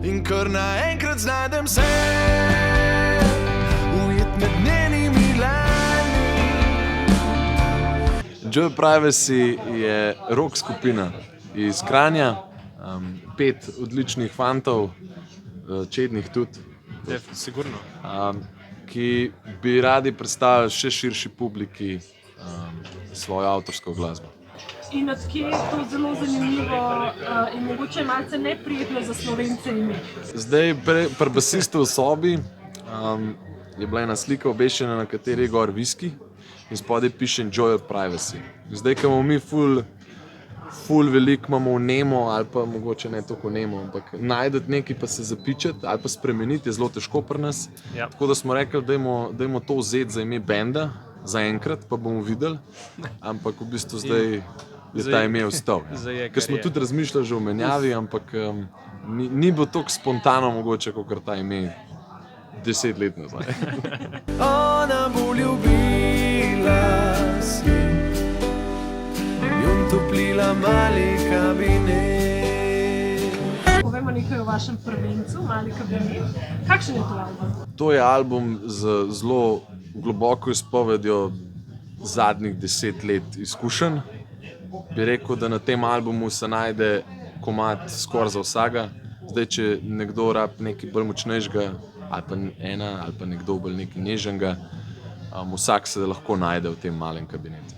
in kar naenkrat znajdem se ujet med njenimi dlanmi. Joy Privacy je rock skupina iz Kranja, 5 odličnih fantov, čednih tudi, Sigurno. ki bi radi predstavili še širši publiki svojo avtorsko glasbo. In odkje je to zelo zanimivo in mogoče malce neprijetno za Slovence imeti? Zdaj pri basistu v sobi je bila ena slika obešena, na kateri je gor whisky in spodaj piše Joy Privacy. Zdaj, ko imamo mi ful veliko imamo vnemo ali pa mogoče ne toliko vnemo, ampak najdeti nekaj pa se zapičati ali pa spremeniti je zelo težko pri nas. Ja. Tako da smo rekli, dajmo to vzeti za ime benda, za enkrat pa bomo videli, ampak v bistvu zdaj je ta ime ostal. Ker smo tudi razmišljali že o menjavi, ampak ni bilo toliko spontano mogoče, kot ta ime 10 let nazaj. Ona bo ljubila svet, njom toplila mali kabinet. Povejmo nekaj o vašem prvencu, Mali kabinet. Kakšen je to album? To je album z zelo globoko izpovedjo zadnjih 10 let izkušenj. Bi rekel, da na tem albumu se najde komad skoraj za vsega. Zdaj, če nekdo rab nekaj bolj močnejšega, ali pa ali pa nekdo bolj nekaj nežnega, vsak se lahko najde v tem malem kabinetu.